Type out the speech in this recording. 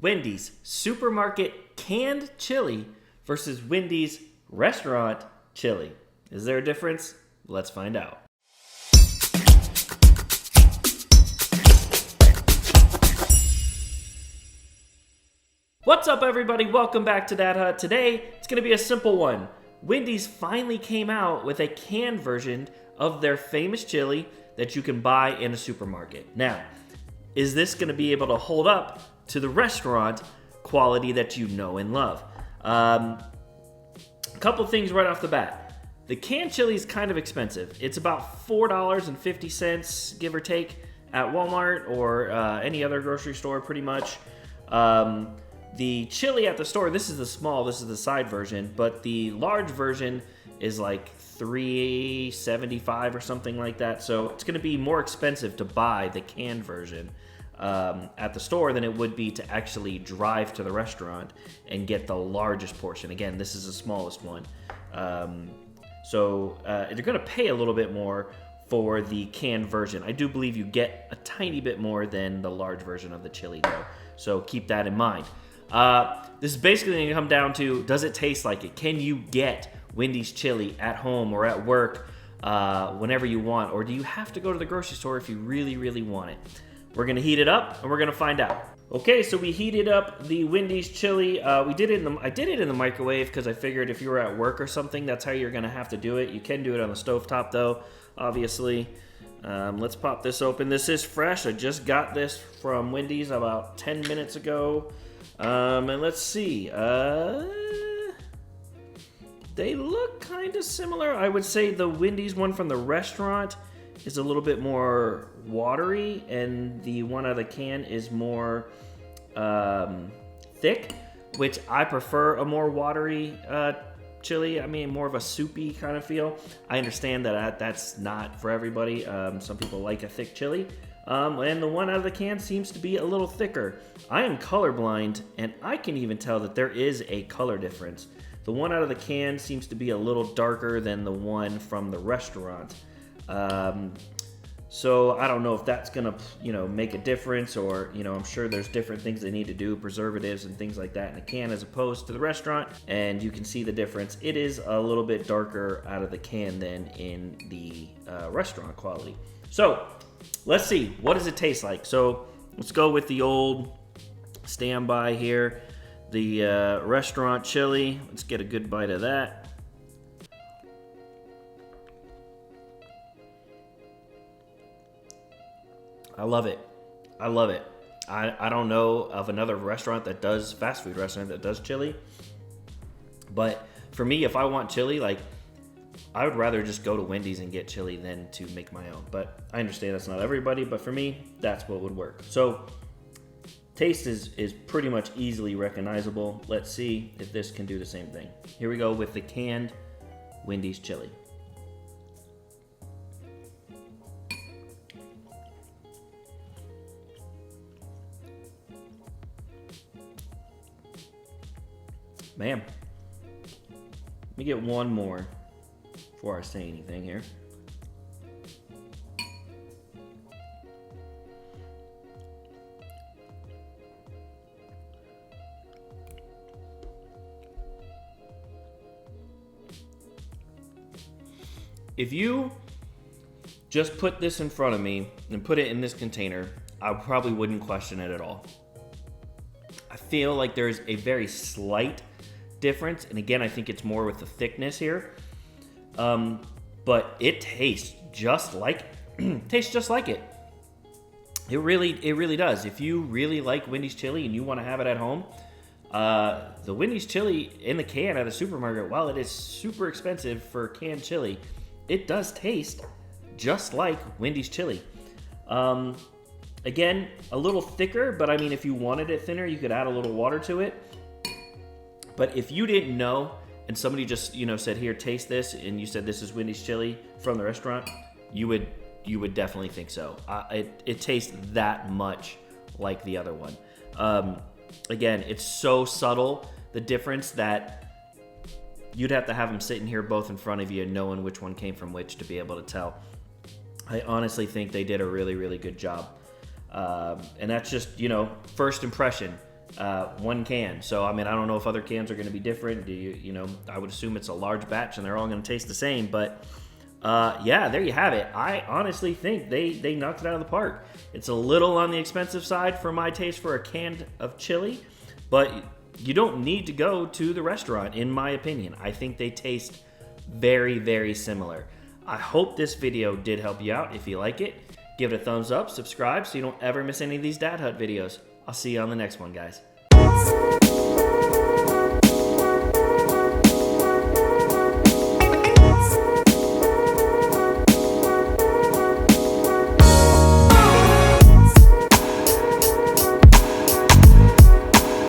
Wendy's supermarket canned chili versus Wendy's restaurant chili. Is there a difference? Let's find out. What's up, everybody? Welcome back to Dad Hut. Today, it's going to be a simple one. Wendy's finally came out with a canned version of their famous chili that you can buy in a supermarket. Now, is this going to be able to hold up to the restaurant quality that you know and love? A couple things right off the bat. The canned chili is kind of expensive. It's about $4.50, give or take, at Walmart or any other grocery store, pretty much. The chili at the store, this is the side version, but the large version is like $3.75 or something like that. So it's going to be more expensive to buy the canned version at the store than it would be to actually drive to the restaurant and get the largest portion. Again, this is the smallest one. So you're going to pay a little bit more for the canned version. I do believe you get a tiny bit more than the large version of the chili, though. So keep that in mind. This is basically going to come down to, does it taste like it? Can you get Wendy's chili at home or at work whenever you want? Or do you have to go to the grocery store if you really, really want it? We're going to heat it up and we're going to find out. Okay, so we heated up the Wendy's chili. I did it in the microwave because I figured if you were at work or something, that's how you're going to have to do it. You can do it on the stovetop though, obviously. Let's pop this open. This is fresh. I just got this from Wendy's about 10 minutes ago. And let's see. They look kind of similar. I would say the Wendy's one from the restaurant is a little bit more watery, and the one out of the can is more thick, which I prefer a more watery chili. I mean, more of a soupy kind of feel. I understand that that's not for everybody. Some people like a thick chili. And the one out of the can seems to be a little thicker. I am colorblind, and I can even tell that there is a color difference. The one out of the can seems to be a little darker than the one from the restaurant. So I don't know if that's gonna, make a difference, or, I'm sure there's different things they need to do, preservatives and things like that in a can as opposed to the restaurant, and you can see the difference. It is a little bit darker out of the can than in the restaurant quality. So let's see, what does it taste like? So let's go with the old standby here, the restaurant chili. Let's get a good bite of that. I love it. I don't know of another fast food restaurant that does chili. But for me, if I want chili, I would rather just go to Wendy's and get chili than to make my own. But I understand that's not everybody, but for me, that's what would work. So taste is pretty much easily recognizable. Let's see if this can do the same thing. Here we go with the canned Wendy's chili. Man, let me get one more before I say anything here. If you just put this in front of me and put it in this container, I probably wouldn't question it at all. I feel like there's a very slight difference, and again, I think it's more with the thickness here. But it tastes just like it. It really does. If you really like Wendy's chili and you want to have it at home, the Wendy's chili in the can at a supermarket, while it is super expensive for canned chili, it does taste just like Wendy's chili. Again, a little thicker, but I mean, if you wanted it thinner, you could add a little water to it. But if you didn't know, and somebody just, said, here, taste this, and you said this is Wendy's chili from the restaurant, you would definitely think so. It tastes that much like the other one. Again, it's so subtle, the difference, that you'd have to have them sitting here both in front of you and knowing which one came from which to be able to tell. I honestly think they did a really, really good job. And that's just, first impression. one can. So, I mean, I don't know if other cans are going to be different. I would assume it's a large batch and they're all going to taste the same. But yeah, there you have it. I honestly think they knocked it out of the park. It's a little on the expensive side for my taste for a can of chili, but you don't need to go to the restaurant, in my opinion. I think they taste very, very similar. I hope this video did help you out. If you like it, give it a thumbs up, subscribe so you don't ever miss any of these Dad Hut videos. I'll see you on the next one, guys.